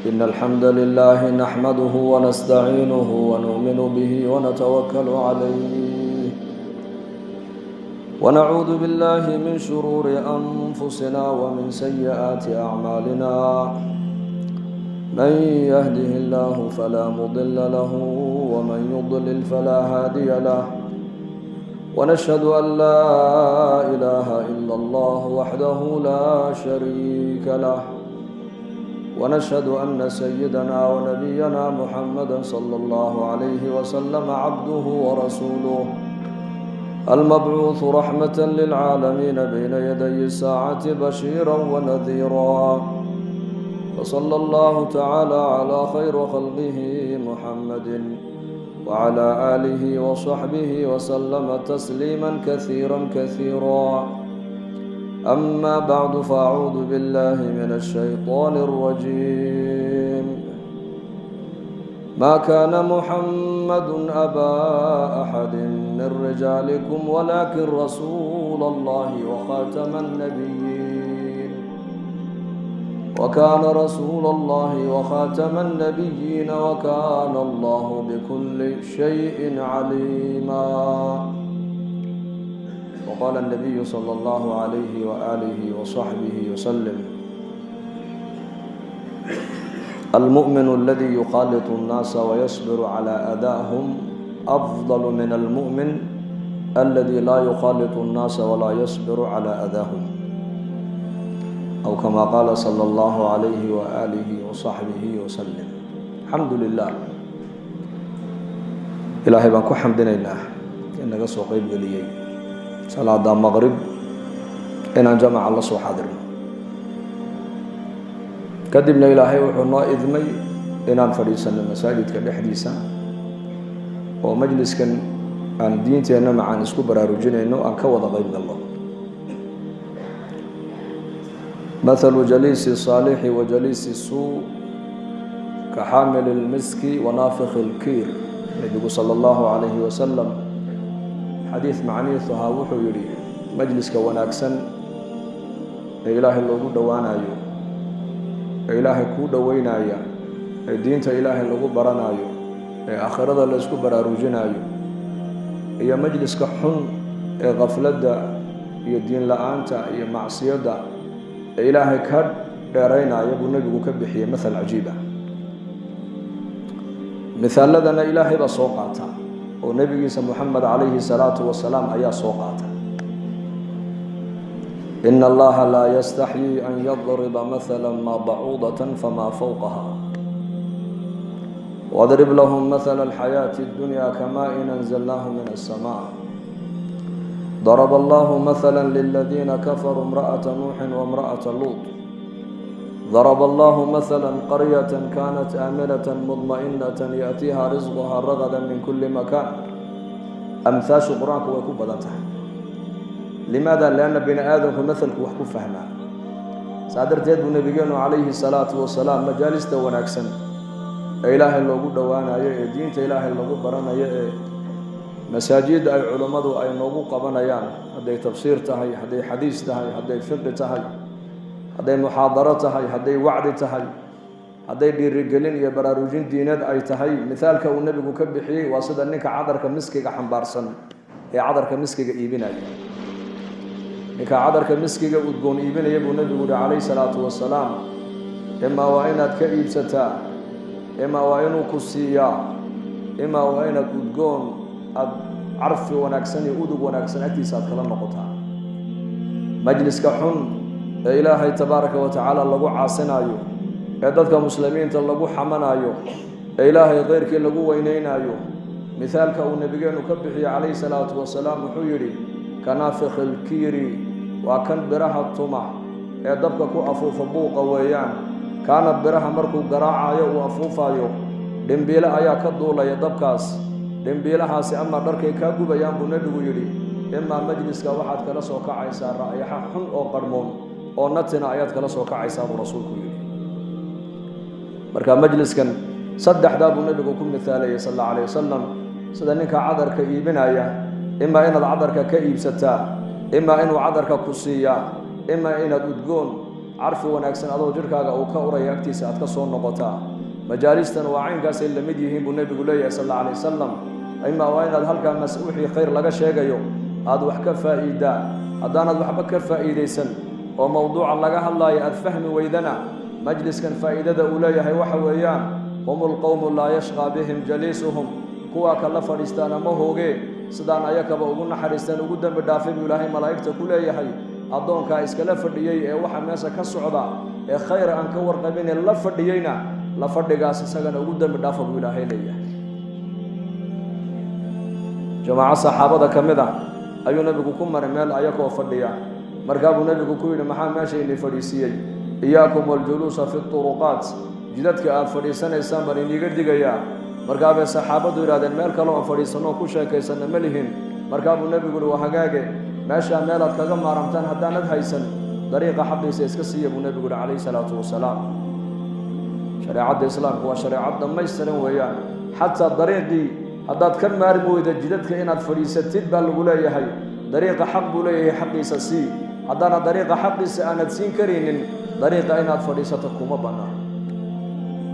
إن الحمد لله نحمده ونستعينه ونؤمن به ونتوكل عليه ونعوذ بالله من شرور أنفسنا ومن سيئات أعمالنا من يهده الله فلا مضل له ومن يضلل فلا هادي له ونشهد أن لا إله إلا الله وحده لا شريك له ونشهد أن سيدنا ونبينا محمدا صلى الله عليه وسلم عبده ورسوله المبعوث رحمة للعالمين بين يدي الساعة بشيرا ونذيرا وصلى الله تعالى على خير خلقه محمد وعلى آله وصحبه وسلم تسليما كثيرا أما بعد فأعوذ بالله من الشيطان الرجيم ما كان محمد أبا أحد من رجالكم ولكن رسول الله وخاتم النبيين وكان رسول الله وخاتم النبيين وكان الله بكل شيء عليما وقال النبي صلى الله عليه وآله وصحبه وسلم المؤمن الذي يخالط الناس ويصبر على أذاهم أفضل من المؤمن الذي لا يخالط الناس ولا يصبر على أذاهم أو كما قال صلى الله عليه وآله وصحبه وسلم الحمد لله إلهي بانكو حمدنا الله إنك سوقيب قليي صلاة مغرب إن جمع الله سو حاضرنا كدبنا إلهي وحنا إذمي إن فريسنا مساجد كالحديثة ومجلس كان عن دينتي أنا مع نسكو براروجين إنه أنكوض غيب الله مثل جليس الصالح وجليس السوء كحامل المسك ونافخ الكير النبي صلى الله عليه وسلم حديث معنيثها وحو يري مجلس كوناكسن إلهي اللغو دوانايو إلهي كو دوينايا دينتا إلهي اللغو برانايو آخرة اللسكو براروجنايو إيا مجلس كحن غفلدا إيا دين لآنتا إيا معصيدا إلهي كاد دارينا يبو النبي كبحي مثل عجيبة مثال لدنا إلهي بسوقاتا ونبي محمد عليه الصلاة والسلام أيا سوقاتا إن الله لا يستحيي أن يضرب مثلا ما بعوضة فما فوقها واضرب لهم مثل الحياة الدنيا كماء أنزلناه من السماء ضرب الله مثلا للذين كفروا امرأة نوح وامرأة لوط ضرب الله مثلا قرية كانت آمنة مطمئنة يأتيها رزقها رغدا من كل مكان أمثاش قرآنك ويكون بدنتها لماذا؟ لأن بني آدم مثلك وحكو فهما سادر جيد نبينا عليه الصلاة والسلام مجالس ونكسن إله اللو قد وانا دين إله اللو قد برانا مساجد أي علماء أي نوبو قبنا هذي تفسير تهي هذي حديث تهي هذي فقه تهي هذي محاضرة تهي هذي وعد تهي هذي بالرجالين يا براروجين دينات أي تهي مثال كون النبي كبحي واصل أنك عذرك مسكك حنبارسن هي عذرك مسكك إيبنا إنك عذرك مسكك وتقون إيبنا يبو النبي عليه الصلاة والسلام إما وإنك كئيب ستا إما وإنك كسيا إما وإنك وتقون عرفي ونكسن يؤدب ونكسن أكتساد كلام نقطها مجلس كحن إلهي تبارك وتعالى لغو عاصنايو عددك مسلمين تلغو حمنايو إلهي غيرك لغو وينينايو مثالك النبي نكبحي عليه الصلاة والسلام حيري كنافخ الكيري وكان برها الطمع عددك كو أفوف بوق ويان كان برها مركو قراعايو وأفوفايو دنبيلا أيا كدولا يدبكاس dembiilahaasi ama dharkay ka gubayaan buu nabigu yiri ima majliska waxaad kala soo kacaysaa raayaha xun oo qarmoon oo natina ayaad kala soo kacaysaa buu rasuulku yiri marka majliskan saddexda buu nabigu ku mithaalay sallallahu alayhi wasallam sida ninka cadarka iibinaya ima inaad cadarka ka iibsataa ima inuu cadarka ku siiya ima inaad udgoon carfi wanaagsan adoo jirkaaga uu ka uraya agtiisa aad ka soo noqotaa majaalistan waa caynkaasay la mid yihiin buu nebigu leeyahay sal alla alay wasalam ima waa inaad halkaa wixii khayr laga sheegayo aad wax ka faa'iidaa haddaanaad waxba ka faa'iidaysan oo mawduuca laga hadlaayo aad fahmi weydana majliskan faa'iidada uu leeyahay waxa weeyaan hum lqowmu laa yashqaa bihim jaliisuhum kuwaa kala fadhiistaana ma hoogee sidaan ayakaba ugu naxariistaan ugu dembi dhaafay buu ilaahay malaa'igta ku leeyahay addoonkaa iskala fadhiyey ee waxa meesha ka socda ee khayr aan ka warqabin ee la fadhiyeyna la fadhigaas isagana ugu dembi dhaafa buu ilaahay leeyahay jamaaco saxaabada ka mid ah ayuu nebigu ku maray meel ayakoo fadhiya markaa buu nebigu ku yidhi maxaa meesha inii fadhiisiiyey iyaakum waljuluusa fi turuqaat jidadka aad fadhiisanaysaan baan iniiga digayaa markaa bay saxaabadu yidhahdeen meel kale oon fadhiisanno ku sheekaysanna ma lihin markaa buu nebigu yihi waa hagaage meeshaa meelaad kaga maaramtaan haddaanad haysan dariiqa xaqiisa iska siiya buu nebigu yihi calayhi salaatu wasalaam shareecadda islaamku waa shareecad dhammaystiran weeyaan xataa dariiqii haddaad ka maarmi weyda jidadka inaad fadhiisatid baa lagu leeyahay dariiqa xaq buu leeyahay xaqiisa sii haddaana dariiqa xaqiisa aanad siin karaynin dariiqa inaad fadhiisato kuma bannaan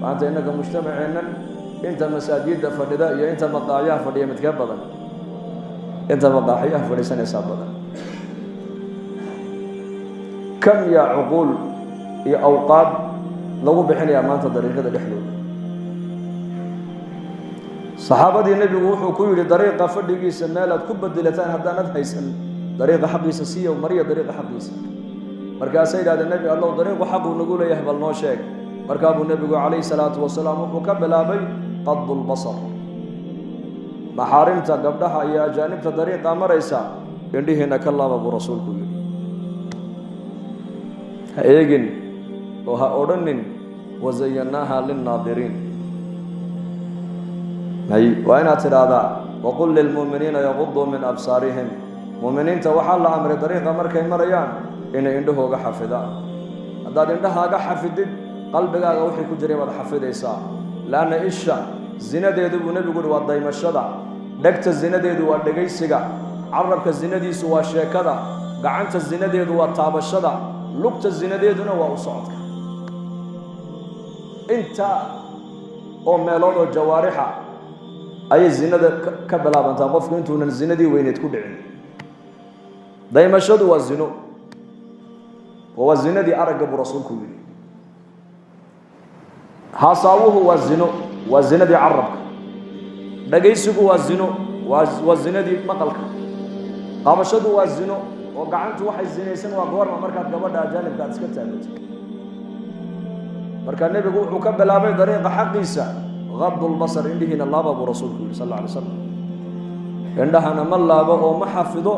maanta innaga mujtamaceennan inta masaajidda fadhida iyo inta maqaaxyaha fadhiya midkee badan inta maqaaxyaha fadhiisanaysaa badan kam yaa cuquul iyo awqaad lagu bixinayaa maanta dariiqada dhexdooda saxaabadii nebigu wuxuu ku yidhi dariiqa fadhigiisa meelaad ku bedelataan haddaanad haysan dariiqa xaqiisa siiya mariya dariiqa xaqiisa markaasay yidhahdeen nebi allow dariiqu xaquu nagu leeyahay bal noo sheeg markaa buu nebigu calayhi salaatu wasalaam wuxuu ka bilaabay qadu lbasar maxaarimta gabdhaha iyo ajaanibta dariiqa maraysa indhihiina ka laaba buu rasuulku yidhi ha eegin oo ha odhanin wazayannaaha linnaadiriin waa inaad tidhaahdaa waqul lilmu'miniina yaquduu min absaarihim mu'miniinta waxaa la amray dariiqa markay marayaan inay indhahooga xafidaan haddaad indhahaaga xafidid qalbigaaga wixii ku jiray baad xafidaysaa laanna isha zinadeedu buu nebigu uhi waa daymashada dhegta zinadeedu waa dhegaysiga carabka zinadiisu waa sheekada gacanta zinadeedu waa taabashada lugta zinadeeduna waa u socodka inta oo meelood oo jawaarixa ayay zinada ka bilaabantaa qofku intuunan zinadii weyneed ku dhicin daymashadu waa zino oo waa zinadii aragga buu rasuulku yidhi haasaawuhu waa zino waa zinadii carabka dhagaysigu waa zino waa zinadii maqalka qabashadu waa zino oo gacantu waxay zinaysan waa goorma markaad gabadha ajaanibka aad iska taagato markaa nebigu wuxuu ka bilaabay dariiqa xaqiisa qadu lbasar indhihiina laaba buu rasuulku yidhi sal alla alay slam indhahana ma laabo oo ma xafido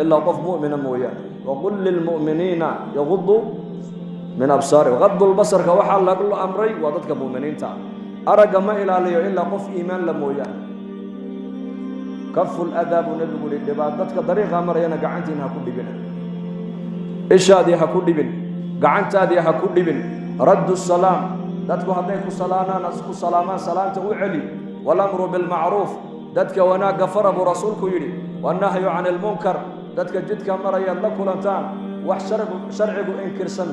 ilaa qof mu'mina mooyaane waqul lilmu'miniina yaquduu min absaari qadu lbasarka waxaa lagu amray waa dadka mu'miniinta aragga ma ilaaliyo ilaa qof iimaan la mooyaane kafu ladaa buu nebigu yihi dhibaat dadka dariiqa marayana gacantiina ha ku dhibin ishaadii ha ku dhibin gacantaadii ha ku dhibin raddu salaam dadku hadday ku salaamaan salaamta u celi walamru bilmacruuf dadka wanaagga fara buu rasuulku yidhi wannahyu cani ilmunkar dadka jidka marayaad la kulantaan wax sharcigu inkirsan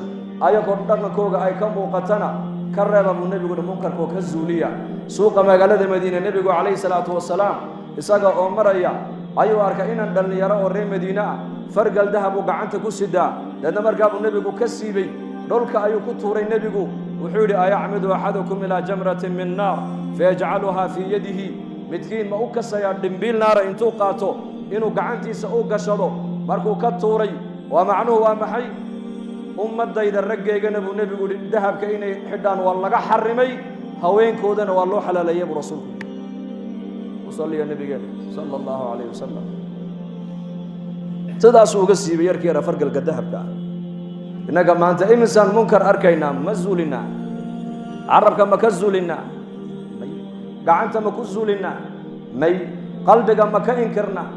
ayagoo dhaqankooga ay ka muuqatana ka reeba buu nebigu yihi munkarkoo ka zuuliya suuqa magaalada madiine nebigu calayhi salaatu wasalaam isaga oo maraya ayuu arkay inaan dhallinyaro oo reer madiine ah fargal dahabuu gacanta ku sidaa deedna markaa buu nebigu ka siibay dhulka ayuu ku tuuray nebigu wuxuu yidhi ayacmidu axadukum ilaa jamratin min naar fayajcaluhaa fii yadihi midkiin ma u kasayaa dhimbiil naara intuu qaato inuu gacantiisa u gashado markuu ka tuuray waa macnuhu waa maxay ummaddayda raggeygana buu nebigu yihi dahabka inay xidhaan waa laga xarimay haweenkoodana waa loo xalaaleeyay buu rasuulku usalliya nabigeena sala allahu calayhi wasalam sidaasuu uga siibay yarkii yara fargalka dahabka innaga maanta imisaan munkar arkaynaa ma zuulinaa carabka ma ka zuulinaa may gacanta ma ku zuulinaa may qalbiga ma ka inkirnaa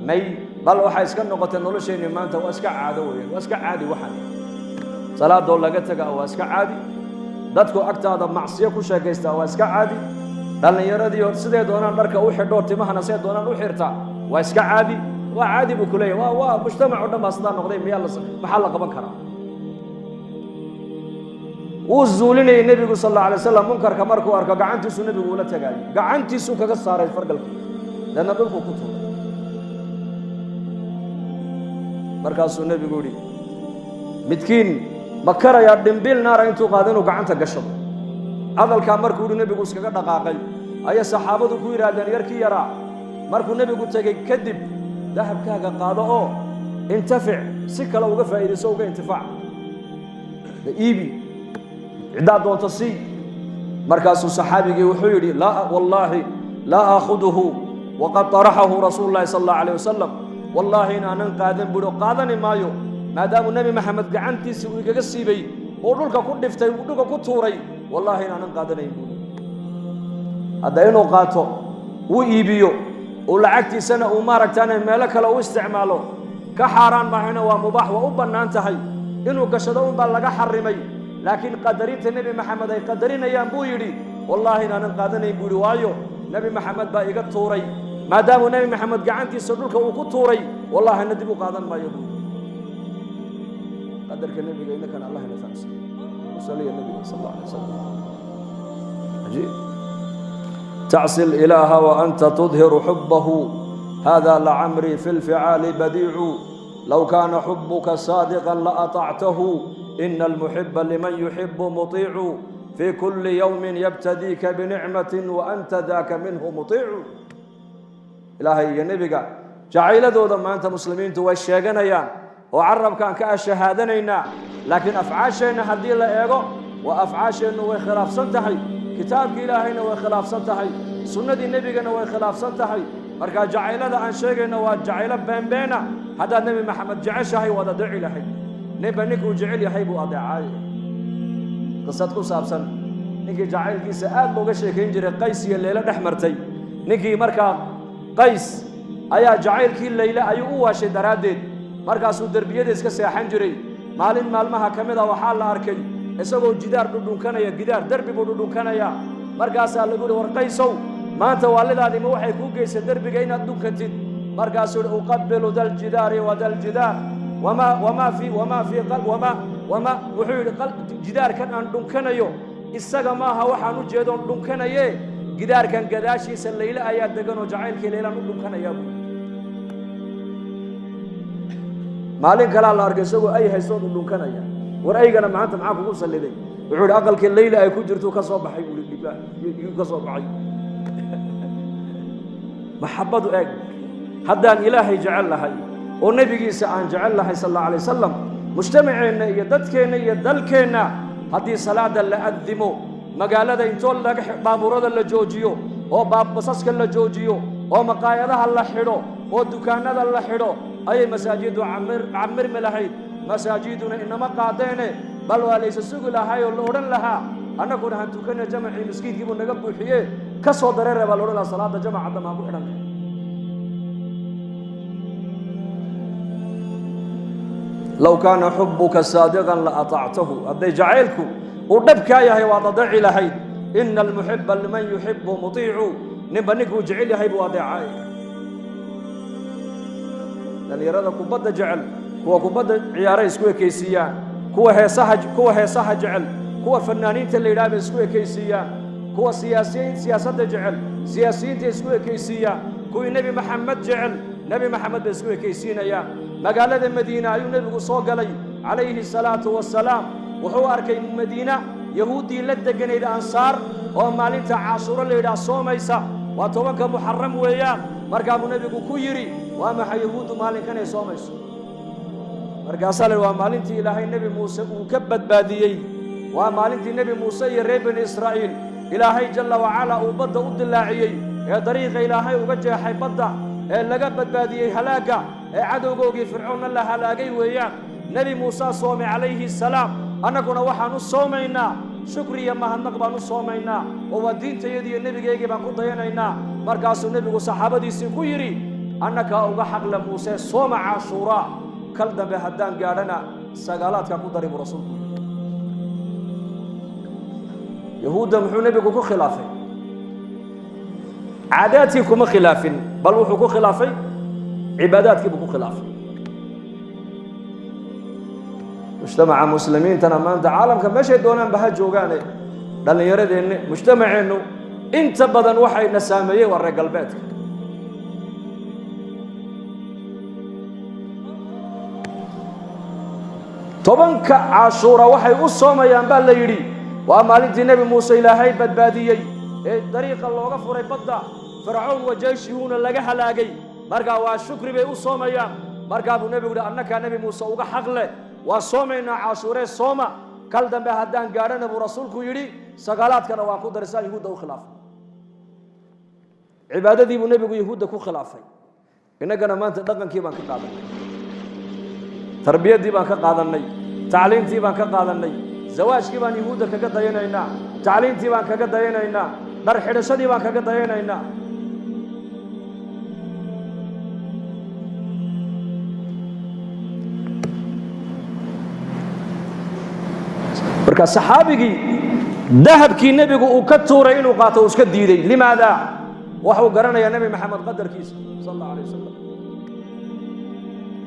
may bal waxay iska noqotay nolosheenni maanta waa iska caado weeyaan waa iska caadi waxaan salaadoo laga tagaa waa iska caadi dadku agtaada macsiyo ku sheekaystaa waa iska caadi dhallinyaradii sidee doonaan dharka u xidhoo timahana see doonaan u xirtaa waa iska caadi waa caadi buu ku leeyahay waa mujtamac oo dhan baa sidaa noqday maxaa la qaban karaa وزولين النبي صلى الله عليه وسلم منكر كمركو أركا قعنتي سو نبي ولا تجاي قعنتي سو كجسار الفرق لأن بلكو كتب مركز النبي يقولي متكين مكر يا دمبيل نار أنتو قادين وقعنتك قشب هذا الكامر كود النبي يقول سكجا دقاقي أي صحابة كوي رادن يركي يرى مركو النبي يقول تجي كذب ذهب كاجا قاضي انتفع سكة لو وقف إذا سوق انتفاع إيبي عداد وتصي مركز الصحابي وحيري لا والله لا أخذه وقد طرحه رسول الله صلى الله عليه وسلم والله إن أنا قادم بدو قادني مايو ما دام النبي محمد قعنتي سوي كجسيبي ورولك كل دفتي ورولك كل توري والله إن أنا قادني بدو هذا إنه قاتو وإيبيو ولعكتي سنة ومارك أنا ملك لو استعماله كحرام ما هنا ومباح وأبنا انتهي إنه كشدون بلغ حرمي لكن قدرين النبي محمد أي قدرين أيام بويري والله إن أنا قادني بدو وايو نبي محمد بايق توري ما دام النبي محمد قعنتي سرولك وكل توري والله إن دبو قادن ما يبو قدرك النبي إنك أنا الله نفس وصلي النبي صلى الله عليه وسلم عجيب تعصي الإله وأنت تظهر حبه هذا لعمري في الفعال بديع لو كان حبك صادقا لأطعته إن المحب لمن يحب مطيع في كل يوم يبتديك بنعمة وأنت ذاك منه مطيع إلهي يا نبي جعيل دودا ما أنت مسلمين توشيغنا يا وعرب كان كأشهادنا لكن أفعاشنا هدي الله إيغو وأفعاشنا وخلاف سنتحي كتاب إلهينا وخلاف سنتحي سنة النبي وخلاف سنتحي مركا جعيلة عن شيغنا وجعيلة بين بينا هذا النبي محمد جعشه وهذا دعي لحي نبي نكو جعل يحيب أضعاي قصتكم سابسا نكي جعيل كيس آد بوغشي كينجري قيسي الليلة نحمرتي نكي مركا قيس أيا جعيل كي الليلة أيو واشي درادين مركا سو دربية اسكا سيحان جري مالين مالمها كمدا وحال أركي اساقو جدار دودون كانيا جدار دربي بودون كانيا مركا سألقود ورقيسو ما أنت والدا دي موحي كوكيس دربي جينا دون كنتين مركا سو أقبل ذا الجدار وذا الجدار وما وحول قلب جدار كان عندهم كنايو السجا ما هو حنو جدون عندهم كنايه جدار كان قداشي سليلة آيات دجنو جعيل كليلة عندهم كنايه مالين كلا الله أرجسوا أي هيسون عندهم كنايه ورأي جنا معانت معاك وقول سليلة وحول أقل كليلة أي كجرتو كصوب حي يقول كصوب حي محبته أج هذا إلهي جعل له والنبي عن جعل الله صلى الله عليه وسلم مجتمعين يددكين يدلكين هذه صلاة اللي أذموا مقالة إنتول لك بابورد اللي جوجيو أو باب بصصك اللي جوجيو أو مقايدها اللي حلو أو دكانة اللي حلو أي مساجد عمر ملحيد مساجدنا إنما قاعدين بل وليس سوق لها يولورن لها أنا كنا هنتوكلنا جمعي مسكين كيبون نقبل حيه كسر درر بالورن صلاة جماعة ما بحرنا لو كان حبك صادقا لأطعته أدي جعلكم ودبك يا هي وضع لهي إن المحب لمن يحب مطيع نبنك وجعل هي بوضعي لأن يراد كبد جعل هو كبد عياري سكوي كيسيان هو هي صح جعل هو فنانين اللي لابس سكوي كيسيان هو سياسيين سياسة جعل سياسيين تسكوي كيسيان هو نبي محمد جعل نبي محمد بسكوي كيسينا يا مقالة المدينة أيو نبي صوق عليه الصلاة والسلام وهو أركي المدينة يهودي لدقن إلى أنصار ومالين تعاصر إلى صوميسا وطوانك محرم وياه مرقام نبي كويري وما يهود مالين كان يصوميسا مرقا صالي ومالين إلهي النبي موسى وكبت باديي ومالين النبي موسى يريبن إسرائيل إلهي جل وعلا وبدأ الدلاعي يا طريق إلهي وبجي حي بدأ لقى بدباديي هلاكا عدوغوغي فرعون الله هلاكي وياه نبي موسى صومي عليه السلام أنا كنا وحنا صومينا شكريا ما هنقبل صومينا ودين تيدي النبي جيجي بنقول ضينا مركز النبي وصحابة دي سكويري أنك أوجا حق لموسى صوم عاشوراء كل ده بهدان قالنا سجالات كقدر برسول يهودا محون نبي كوكو خلافه عاداتكم خلاف بل وحكو خلافي عباداتك بكو خلاف mujtamaca muslimiintana maanta caalamka meeshay doonaan baha joogaane dhallinyaradeenna mujtamaceennu inta badan waxayna saameeyey waa reer galbeedka tobanka cashuura waxay u soomayaan baa la yidhi waa maalintii nebi muuse ilaahay badbaadiyey ee dariiqa looga furay badda fircoon wajeeshihuna laga halaagay markaa waa shukri bay u soomayaan markaa buu nebigu yidhi annakaa nebi muuse uga xaq leh waa soomaynaa cashuuree sooma kal dambe haddaan gaadhana buu rasuulku yidhi sagaalaadkana waan ku darisaan yahuudda u khilaafay cibaadadii buu nebigu yahuudda ku khilaafay innagana maanta dhaqankii baan ka qaadanay tarbiyaddii baan ka qaadanay tacliintii baan ka qaadanay zawaajkii baan yahuudda kaga dayanaynaa tacliintii baan kaga dayanaynaa dhar xidhashadii baan kaga dayanaynaa marka saxaabigii dahabkii nebigu uu ka tuuray inuu qaato uu iska diiday limaada waxuu garanayaa nebi maxamed qadarkiisa sal allahu alayh wasalam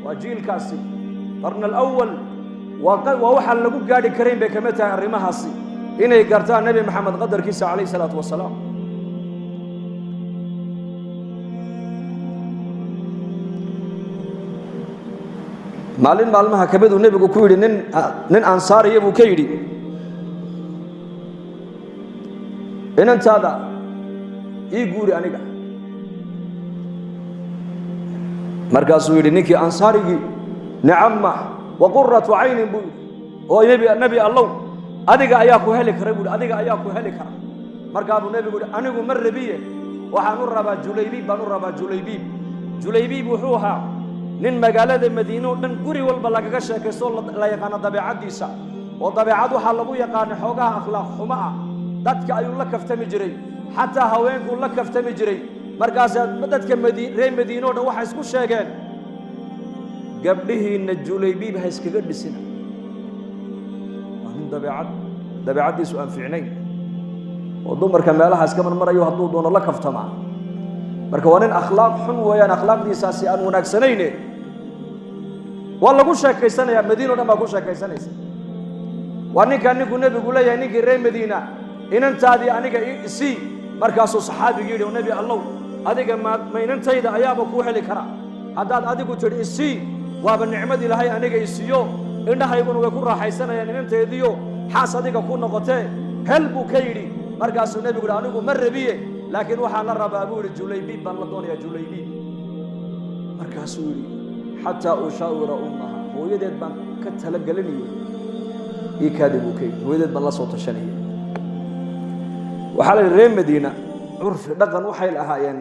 waa jiilkaasi qarna alawal waa waxaan lagu gaadhi karayn bay kamid tahay arrimahaasi inay gartaan nebi maxamed qadarkiisa calayhi salaatu wasalaam maalin maalmaha kamiduu nebigu ku yidhi nin ansaariya buu ka yidhi inantaada ii guuri aniga markaasuu yidhi ninkii ansaarigii nicama wa quratu caynin buu yidhi oo nebi allow adiga ayaa ku heli kara buuhi adiga ayaa ku heli kara markaa buu nebigu yidhi anigu ma rabiye waxaan u rabaa julaybiib baan u rabaa julaybiib wuxuu ahaa nin magaalada madiine oo dhan guri walba lagaga sheekaysto la yaqaano dabeecaddiisa oo dabeecad waxaa lagu yaqaana xoogaha akhlaaq xumo ah dadka ayuu la kaftami jiray xataa haweenkuu la kaftami jiray markaasaa dadka reer madiine oo dhan waxay isku sheegeen gabdhihiinna julaybiib ha iskaga dhisina waa nin dabeecaddiisu aan fiicnayn oo dumarka meelaha iska marmarayo hadduu doono la kaftamaa marka waa nin akhlaaq xun weeyaan akhlaaqdiisaasi aan wanaagsanayne waa lagu sheekaysanayaa madiina o dhan baa ku sheekaysanaysa waa ninkaa ninkuu nebigu leeyahay ninkii reer madiina inantaadii aniga isii markaasuu saxaabigii yidhi nebi allow adiga ma inantayda ayaaba kuu heli kara haddaad adigu tidhi isii waaba nicmad ilaahay aniga isiiyo indhahayguna way ku raaxaysanayaan inanteediyo xaas adiga ku noqotee hel buu ka yidhi markaasuu nebigu yidhi anigu ma rabiye laakiin waxaan la rabaa buu yidhi julaybiib baan la doonayaa julaybiib markaasuu yidhi xataa ushaawira ummaha hooyadeed baan ka talagelinayay ii kaadi buu ka yidhi hooyadeed baan la soo tashanayay waxaa la yidhi reer madiina curfi dhaqan waxay lahaayeen